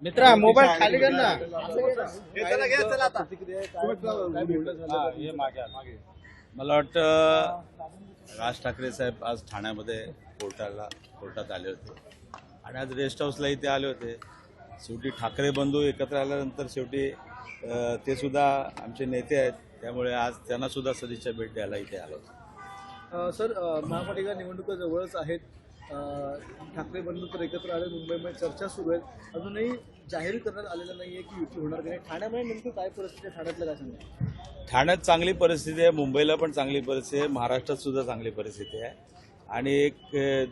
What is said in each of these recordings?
मित्रा मोबाईल खाली कर ना. मला वाटतं राज ठाकरे साहेब आज ठाण्यामध्ये कोर्टात आले होते आणि आज रेस्ट हाऊसला इथे आले होते. शेवटी ठाकरे बंधू एकत्र आल्यानंतर शेवटी ते सुद्धा आमचे नेते आहेत, त्यामुळे आज त्यांना सुद्धा सदिच्छा भेट द्यायला इथे आलो होतो. सर, महापालिका निवडणुका जवळच आहेत. ठाकरे बंधू तर एकत्र आले, मुंबईमध्ये चर्चा सुरू आहेत. अजूनही जाहीर करण्यात आलेलं नाहीये की युती होणार की नाही. ठाण्यामध्ये नेमकं काय परिस्थिती आहे? ठाण्यातलं काय सांगा? ठाण्यात चांगली परिस्थिती आहे, मुंबईला पण चांगली परिस्थिती आहे, महाराष्ट्रात सुद्धा चांगली परिस्थिती आहे. आणि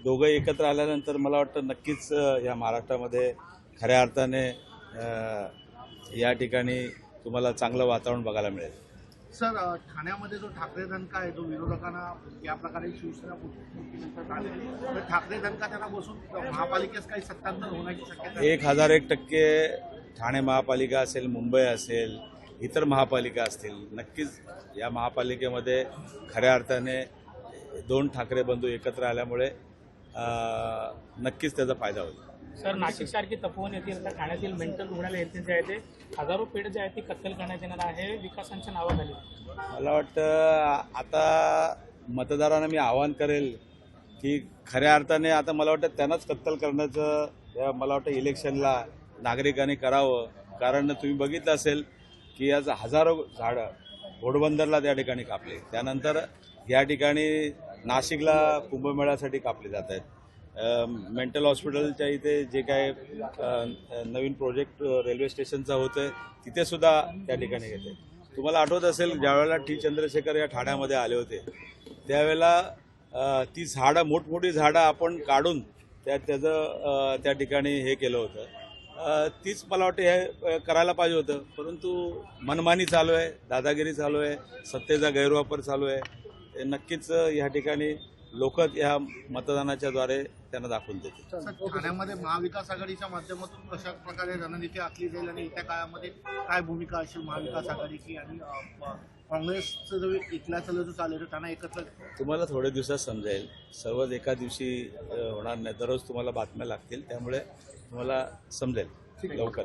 दोघं एकत्र आल्यानंतर मला वाटतं नक्कीच या महाराष्ट्रामध्ये खऱ्या अर्थाने या ठिकाणी तुम्हाला चांगलं वातावरण बघायला मिळेल. सर, ठाण्यामध्ये जो ठाकरे दणका आहे, जो विरोधकांना या प्रकारे शिवसेना फुटल्यानंतर आले, तर ठाकरे दणका त्यांना बसून महापालिकेत काही सत्तांतर होण्याची शक्यता 1001% ठाणे महापालिका असेल, मुंबई असेल, इतर महापालिका असतील, नक्कीच या महापालिकेमध्ये खऱ्या अर्थाने दोन ठाकरे बंधू एकत्र आल्यामुळे नक्कीच त्याचा फायदा होईल. सर, नाशिक सारखी तपोवन येथील ठाण्यातील मेंटल रुग्णालय येथील जे आहे ते हजारो पेड जे आहे ती कत्तल करण्यात येणार आहे विकासांच्या नावाखाली. मला वाटतं आता मतदारांना मी आवाहन करेल की खऱ्या अर्थाने आता मला वाटतं त्यांनाच कत्तल करण्याचं मला वाटतं इलेक्शनला नागरिकांनी करावं. कारण तुम्ही बघितलं असेल की आज हजारो झाडं घोडबंदरला त्या ठिकाणी कापले, त्यानंतर या ठिकाणी नाशिकला कुंभमेळ्यासाठी कापले जात आहेत. मेंटल हॉस्पिटलच्या इथे जे काय नवीन प्रोजेक्ट रेल्वे स्टेशनचा होतोय तिथे सुद्धा त्या ठिकाणी घेते. तुम्हाला आठवत असेल ज्यावेळेला टी चंद्रशेखर या ठाण्यामध्ये आले होते त्यावेळेला ती झाडं मोठमोठी झाडं आपण काढून त्याचं त्या ठिकाणी हे केलं होतं. तीच मला वाटतं हे करायला पाहिजे होतं, परंतु मनमानी चालू आहे, दादागिरी चालू आहे, सत्तेचा गैरवापर चालू आहे. नक्कीच या ठिकाणी लोक या मतदानाच्या द्वारे त्यांना दाखवून देतील. ठाण्यामध्ये महाविकास आघाडीच्या माध्यमातून कशा प्रकारे रणनीती आखली जाईल आणि येत्या काळामध्ये काय भूमिका असेल महाविकास आघाडीची आणि काँग्रेसचं जो इथल्याचं जो चालेल त्यांना एकत्र. तुम्हाला थोड्या दिवसात समजेल, सर्वच एका दिवशी होणार नाही, दररोज तुम्हाला बातम्या लागतील, त्यामुळे तुम्हाला समजेल लवकर.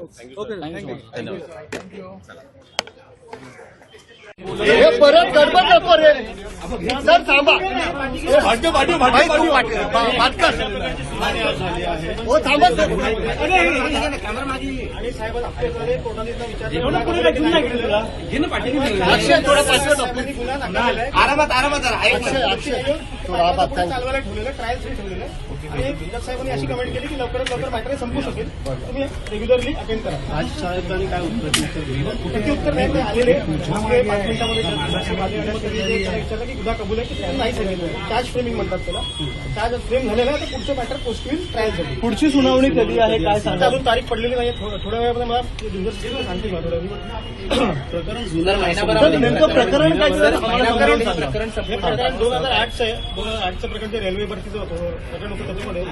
धन्यवाद. हे परत गडबड नको रे सर, थांबा. हो थांबा सर. अक्षय थोडा आरामात जरा. अक्षय थोडा आरामात. चालवायला ठेवलेलं ट्रायल ठेवलेलं आणि जज साहेबांनी अशी कमेंट केली की लवकरात लवकर मॅटर संपू शकेल, तुम्ही रेग्युलरली अटेंड करा. आज साहेबांनी काय उत्तर नाही आलेले 5 मिनिटांमध्ये विचारलं की गुन्हा कबूल आहे की त्यांना नाही सांगितलं. चार्ज फ्रेमिंग म्हणतात त्याला. चार्ज फ्रेम झालेला आहे तर पुढचं मॅटर पोस्ट होईल ट्रायलसाठी. पुढची सुनावणी कधी आहे काय सांगा? अजून तारीख पडलेली नाही. थोड्या वेळामध्ये मला सांगतील नेमकं प्रकरण काय सर? प्रकरण 2008चं आहे. 2008चं प्रकरण ते रेल्वे भरतीचं होतं प्रकरण होतं. त्याच्यामध्ये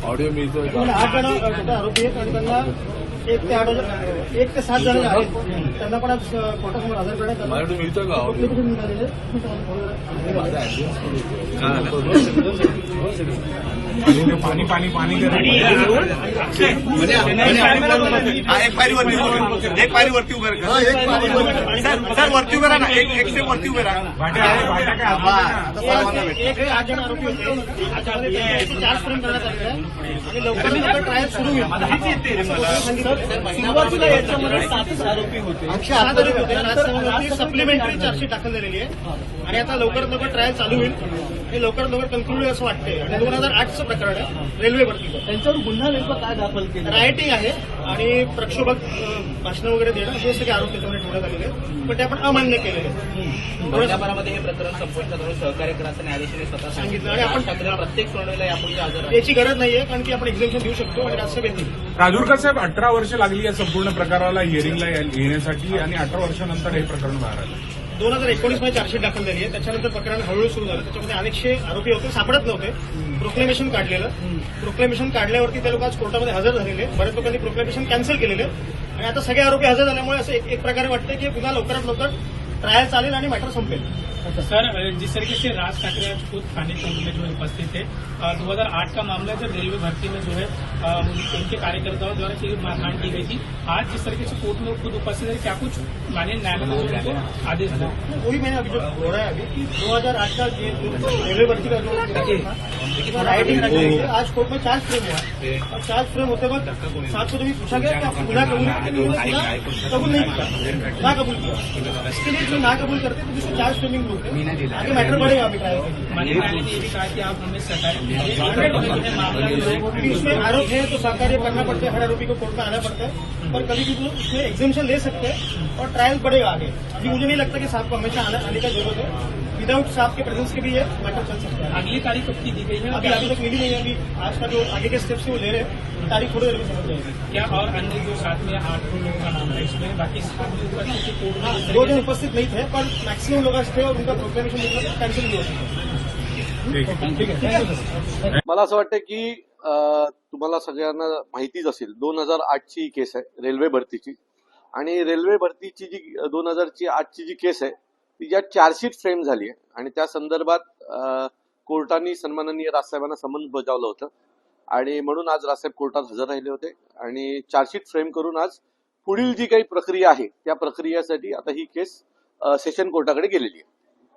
ऑडिओ मिळतो. 8 जण आरोपी आहेत आणि त्यांना 1 ते 7 जण आहेत. त्यांना पण आज कोर्टासमोर हजर करण्यात आलं. माझ्याकडे मिळतो का ऑडिओ? पाणी पाणी पाणी एक पायरी वरती उभे सर, वरती उभे राहा ना. एक स्टेप वरती उभे राहा. 8 जण आरोपी होते. चार्ज फ्रेम करण्यात आलेला आहे आणि लवकरात ट्रायल सुरू होईल. सुरुवातीला याच्यामध्ये 7 आरोपी होते. 7 आरोपी होते. सप्लिमेंटरी चार्जशीट दाखल झालेली आहे आणि आता लवकरात लवकर ट्रायल चालू होईल आणि लवकरात लवकर कन्क्लूड होईल असं वाटतंय. आणि 2008चं प्रकरण आहे रेल्वे भरतीचं. त्यांच्यावर गुन्हा नेमका काय दाखल केला? रायटिंग आहे आणि प्रक्षोभक भाषणं वगैरे देणं हे सगळे आरोप त्याच्यामध्ये ठेवण्यात आलेले आहेत, पण ते आपण अमान्य केलेले. महिन्याभरामध्ये हे प्रकरण संपवण्याचं सहकार्य करायचं न्यायाधीशांनी स्वतः सांगितलं आणि आपण प्रत्येक सुनावणीला यापुढे हजर राहू. याची गरज नाहीये कारण की आपण एक्झामिशन देऊ शकतो आणि राज्यसभेत येईल. राजूरकर साहेब, 18 वर्ष लागली या संपूर्ण प्रकाराला हिअरिंगला येण्यासाठी आणि 18 वर्षानंतर हे प्रकरण बाहेर आलं. 2019 मध्ये चार्जशीट दाखल झाली आहे. त्याच्यानंतर प्रकरण हळूहळू सुरू झालं. त्याच्यामध्ये अनेकशे आरोपी होते, सापडत नव्हते. प्रोक्लेमेशन काढलेलं. प्रोक्लेमेशन काढल्यावरती ते लोक आज कोर्टामध्ये हजर झालेले. बऱ्याच लोकांनी प्रोक्लेमेशन कॅन्सल केलेले आणि आता सगळे आरोपी हजर झाल्यामुळे असं एक प्रकारे वाटतं की पुन्हा लवकरात लवकर ट्रायल चालेल आणि मॅटर संपेल. सर, जिस तरीके से राज ठाकरे आज खुद थाने चौक में जो है उपस्थित थे, 2008 का मामला जब रेलवे भर्ती में जो है उनके कार्यकर्ताओं द्वारा की मारकाट की गई थी, आज जिस तरीके से कोर्ट में खुद उपस्थित है, क्या कुछ माननीय न्यायालय ने उनको आदेश दिया? वही मैंने अभी जो हो रहा है अभी कि 2008 का रेलवे भर्ती का जो राइटिंग आज कोर्ट में चार्ज फ्रेम हुआ, और चार्ज फ्रेम होते वक्त साथ को जब पूछा गया कि आपको गुना कबूल कबूल नहीं किया, ना कबूल किया, इसके लिए जो ना कबूल करते तो जिसको चार्ज फ्रेमिंग बोलते हैं, आगे मैटर बढ़ेगा अभी ट्रायल में। माननीय न्यायालय ने ये भी कहा कि आप हमें सटाए मामला जो है क्योंकि उसमें आरोप है तो साकार करना पड़ता है, हर आरोपी को कोर्ट में आना पड़ता है, पर कभी भी वो उसमें एग्जामिशन ले सकते हैं और ट्रायल बढ़ेगा आगे। अभी मुझे नहीं लगता कि साहब को हमेशा आने का जरूरत है, विदाउट साहब के प्रेजेंस के भी ये मैटर चल सकता है। अगली तारीख कब की दी गई है? अभी तक मिली नहीं है, अभी आज का जो आगे के स्टेप्स है वो ले रहे हैं, तारीख थोड़ी देर में समझ जाएगी। क्या और अन्य जो साथ में 8 लोगों का नाम है इसमें, बाकी 7 लोग उपस्थित कोर्ट में 2 जन उपस्थित नहीं थे, पर मैक्सिमम लोग थे और उनका प्रोक्लेमेशन कैंसिल भी हो चुका है। मला असं वाटतं की तुम्हाला सगळ्यांना माहितीच असेल 2008 ची केस आहे रेल्वे भरतीची, आणि रेल्वे भरतीची जी 2008 ची जी केस आहे ती ज्या चार्जशीट फ्रेम झाली आहे आणि त्या संदर्भात कोर्टाने सन्माननीय राजसाहेबांना समन्स बजावलं होतं, आणि म्हणून आज राजसाहेब कोर्टात हजर राहिले होते आणि चार्जशीट फ्रेम करून आज पुढील जी काही प्रक्रिया आहे त्या प्रक्रियेसाठी आता ही केस सेशन कोर्टाकडे गेलेली आहे.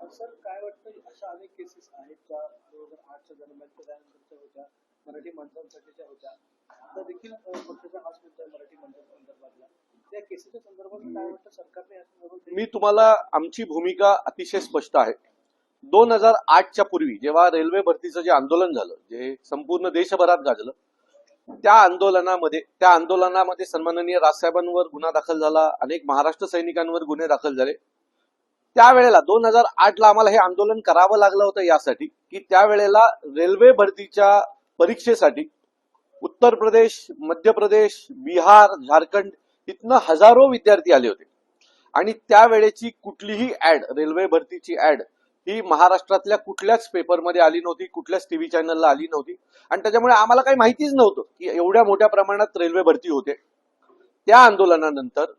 सर, काय वाटतं अशा अनेक केसेस आहेत ज्या 2008च्या दरम्यान त्यानंतरच्या होत्या, मराठी माणसांसाठीच्या होत्या, आता देखील पक्षाचा हाच मुद्दा आहे मराठी माणसांसंदर्भातला, त्या केसेसच्या संदर्भात काय वाटतं सरकारने यासंदर्भात? मी तुम्हाला आमची भूमिका अतिशय स्पष्ट आहे. 2008च्या पूर्वी जेव्हा रेल्वे भरतीचं जे आंदोलन झालं, जे संपूर्ण देशभरात गाजलं, त्या आंदोलनामध्ये सन्माननीय राजसाहेबांवर गुन्हा दाखल झाला, अनेक महाराष्ट्र सैनिकांवर गुन्हे दाखल झाले. त्यावेळेला 2008ला आम्हाला हे आंदोलन करावं लागलं होतं यासाठी की त्यावेळेला रेल्वे भरतीच्या परीक्षेसाठी उत्तर प्रदेश, मध्य प्रदेश, बिहार, झारखंड इथनं हजारो विद्यार्थी आले होते, आणि त्यावेळेची कुठलीही ऍड, रेल्वे भरतीची ऍड ही महाराष्ट्रातल्या कुठल्याच पेपरमध्ये आली नव्हती, कुठल्याच टीव्ही चॅनलला आली नव्हती, आणि त्याच्यामुळे आम्हाला काही माहितीच नव्हतं की एवढ्या मोठ्या प्रमाणात रेल्वे भरती होते. त्या आंदोलनानंतर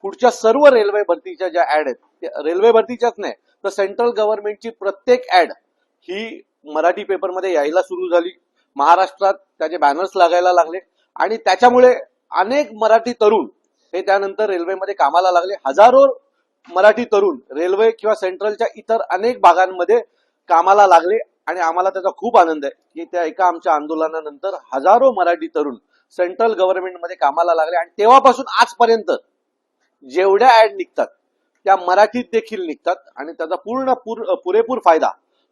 पुढच्या सर्व रेल्वे भरतीच्या ज्या ऍड आहेत, रेल्वे भरतीच्याच नाही तर सेंट्रल गव्हर्नमेंटची प्रत्येक ऍड ही मराठी पेपरमध्ये यायला सुरू झाली. महाराष्ट्रात त्याचे बॅनर्स लागायला लागले, आणि त्याच्यामुळे अनेक मराठी तरुण हे त्यानंतर रेल्वेमध्ये कामाला लागले. हजारो मराठी तरुण रेल्वे किंवा सेंट्रलच्या इतर अनेक भागांमध्ये कामाला लागले, आणि आम्हाला त्याचा खूप आनंद आहे की त्या एका आमच्या आंदोलनानंतर हजारो मराठी तरुण सेंट्रल गव्हर्नमेंटमध्ये कामाला लागले, आणि तेव्हापासून आजपर्यंत जेवढ्या ऍड निघतात त्या मराठीत देखील निघतात, आणि त्याचा पुरेपूर फायदा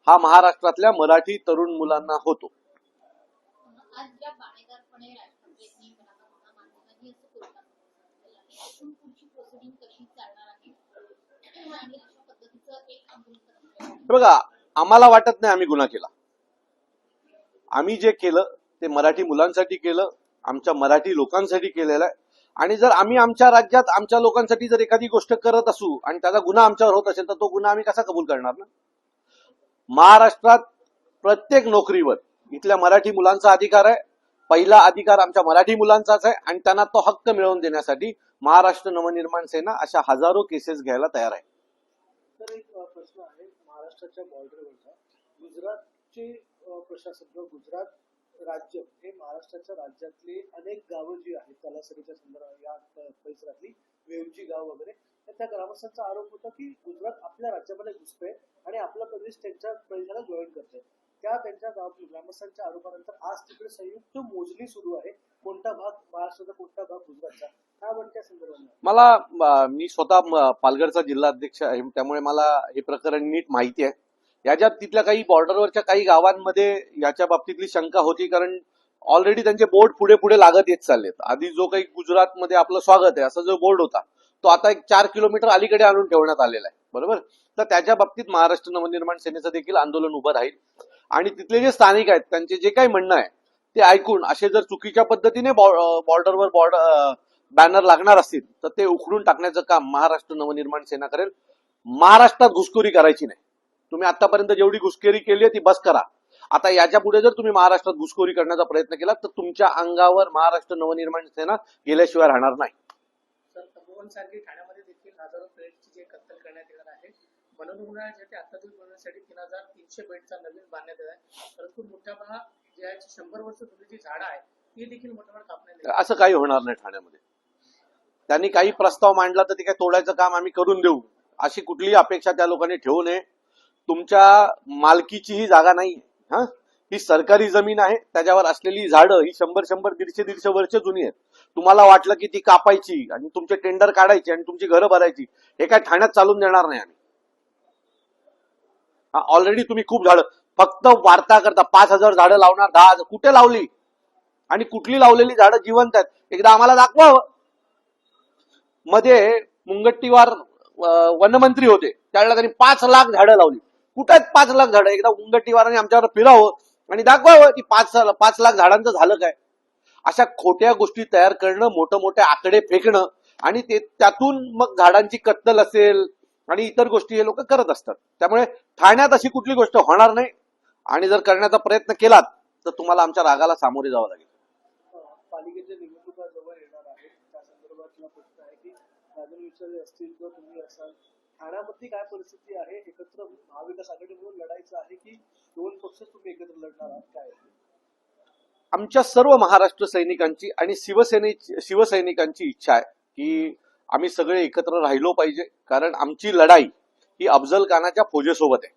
हा महाराष्ट्रातल्या मराठी तरुण मुलांना होतो. आज ज्या बाणेदारपणे राज ठाकरेंनी मला मानधनाची असं कोर्टात पुढची प्रोसिडिंग कशी चालणार आहे आणि अशा पद्धतीचं एक आंदोलन बघा, आम्हाला वाटत नाही आम्ही गुन्हा केला. आम्ही जे केलं ते मराठी मुलांसाठी केलं, आमच्या मराठी लोकांसाठी केलेलं आहे, आणि जर आम्ही आमच्या राज्यात आमच्या लोकांसाठी जर एखादी गोष्ट करत असू आणि त्याचा गुन्हा आमच्यावर होत असेल तर तो गुन्हा आम्ही कसा कबूल करणार ना. महाराष्ट्रात प्रत्येक नोकरीवर इथल्या मराठी मुलांचा अधिकार आहे. पहिला अधिकार आमच्या मराठी मुलांचाच आहे, आणि त्यांना तो हक्क मिळवून देण्यासाठी महाराष्ट्र नवनिर्माण सेना अशा हजारो केसेस घ्यायला तयार आहे. तर एक प्रश्न आहे महाराष्ट्राच्या बॉर्डरवरचा, गुजरातचे प्रशासन किंवा गुजरात राज्य हे महाराष्ट्राच्या राज्यातली अनेक गावं जी आहेत तलासरीच्या संदर्भात या परिसरातली वेवची गाव वगैरे, तर त्या ग्रामस्थांचा आरोप होता की गुजरात आपल्या राज्यामध्ये घुसतंय आणि आपला प्रदेश त्यांच्या प्रदेशाला जॉईन करतोय. त्या त्यांच्या ग्रामस्थांच्या आरोपानंतर आज तिकडे संयुक्त मोजणी सुरू आहे, कोणता भाग महाराष्ट्राचा, कोणता भाग गुजरातचा, त्यावर त्या संदर्भात मी स्वतः पालघरचा जिल्हा अध्यक्ष आहे, त्यामुळे मला हे प्रकरण नीट माहिती आहे. याच्यात तिथल्या काही बॉर्डरवरच्या काही गावांमध्ये याच्या बाबतीतली शंका होती, कारण ऑलरेडी त्यांचे बोर्ड पुढे पुढे लागत येत चाललेत. आधी जो काही गुजरातमध्ये आपलं स्वागत आहे असा जो बोर्ड होता तो आता एक 4 किलोमीटर अलीकडे आणून ठेवण्यात आलेला आहे, बरोबर. तर त्याच्या बाबतीत महाराष्ट्र नवनिर्माण सेनेचं देखील आंदोलन उभं राहील, आणि तिथले जे स्थानिक आहेत त्यांचे जे काही म्हणणं आहे ते ऐकून असे जर चुकीच्या पद्धतीने बॉर्डरवर बॅनर लागणार असतील तर ते उखडून टाकण्याचं काम महाराष्ट्र नवनिर्माण सेना करेल. महाराष्ट्रात घुसखोरी करायची नाही. तुम्ही आतापर्यंत जेवढी घुसखोरी केली आहे ती बस करा. आता याच्या पुढे जर तुम्ही महाराष्ट्रात घुसखोरी करण्याचा प्रयत्न केला तर तुमच्या अंगावर महाराष्ट्र नवनिर्माण सेना गेल्याशिवाय राहणार नाही. सारखी ठाण्यामध्ये देखील हजारो प्लेटची जे कत्तल करण्यात मनोरुग्णालय जे ते अत्याधुनिक बनवण्यासाठी 3,300 बेडचा नवीन बांधण्यात येत आहे. परंतु मोठ्या प्रमाणात जे आहे 100 वर्ष जुनी जी झाडं आहे ती देखील मोठ्या प्रमाणात कापण्यात येत असं काही होणार नाही ठाण्यामध्ये. त्यांनी काही प्रस्ताव मांडला तर ते काय तोडायचं काम आम्ही करून देऊ अशी कुठलीही अपेक्षा त्या लोकांनी ठेवू नये. तुमच्या मालकीची ही जागा नाही. हा, ही सरकारी जमीन आहे. त्याच्यावर असलेली झाडं ही 100, 150 वर्ष जुनी आहेत. तुम्हाला वाटलं की ती कापायची आणि तुमचे टेंडर काढायचे आणि तुमची घरं भरायची, हे काय ठाण्यात चालून देणार नाही आम्ही. ऑलरेडी तुम्ही खूप झाडं फक्त वार्ता करता 5,000 झाडं लावणार, 10,000 कुठे लावली आणि कुठली लावलेली झाडं जिवंत आहेत एकदा आम्हाला दाखवावं. मध्ये मुनगंटीवार वनमंत्री होते त्यावेळेला त्यांनी 5 लाख झाडं लावली. कुठे आहेत 5 लाख झाडं? एकदा मुनगंटीवारांनी आमच्यावर फिरावं आणि दाखवावं की 5 लाख झाडांचं झालं काय. अशा खोट्या गोष्टी तयार करणं, मोठे मोठे आकडे फेकणं आणि त्यातून मग झाडांची कत्तल असेल आणि इतर गोष्टी हे लोक करत असतात. त्यामुळे ठाण्यात अशी कुठली गोष्ट होणार नाही आणि जर करण्याचा प्रयत्न केलात तर तुम्हाला आमच्या रागाला सामोरे जावं लागेल. पालिकेच्या निवडणुका जवळ येणार आहेत त्या संदर्भातला प्रश्न आहे की राजन विचारे असतील किंवा तुम्ही असाल, ठाण्यामध्ये काय परिस्थिती आहे? एकत्र महाविकास आघाडी म्हणून लढायचं आहे की 2 पक्ष तुम्ही एकत्र लढणार आहात? काय आमच्या सर्व महाराष्ट्र सैनिकांची आणि शिवसैनिकांची इच्छा आहे की आम्ही सगळे एकत्र राहिलो पाहिजे. कारण आमची लढाई ही अफजल खानाच्या फौजेसोबत आहे.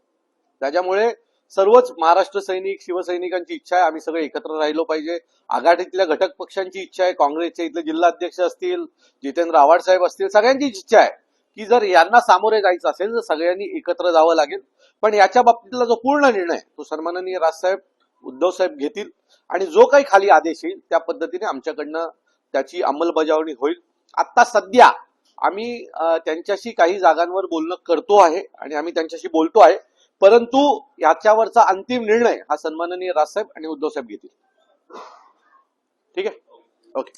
त्याच्यामुळे सर्वच महाराष्ट्र सैनिक, शिवसैनिकांची इच्छा आहे आम्ही सगळे एकत्र राहिलो पाहिजे. आघाडीतल्या घटक पक्षांची इच्छा आहे, काँग्रेसचे इथले जिल्हाध्यक्ष असतील, जितेंद्र आव्हाड साहेब असतील, सगळ्यांची इच्छा आहे की जर यांना सामोरे जायचं असेल तर सगळ्यांनी एकत्र जावं लागेल. पण याच्या बाबतीतला जो पूर्ण निर्णय तो सन्माननीय राजसाहेब, उद्धव साहेब घेतील आणि जो काही खाली आदेश येईल त्या पद्धतीने आमच्याकडनं त्याची अंमलबजावणी होईल. आता सध्या आम्ही त्यांच्याशी काही जागांवर बोलणं करतो आहे आणि आम्ही त्यांच्याशी बोलतो आहे. परंतु याच्यावरचा अंतिम निर्णय हा सन्माननीय राजसाहेब आणि उद्धव साहेब घेतील. ठीक आहे, ओके.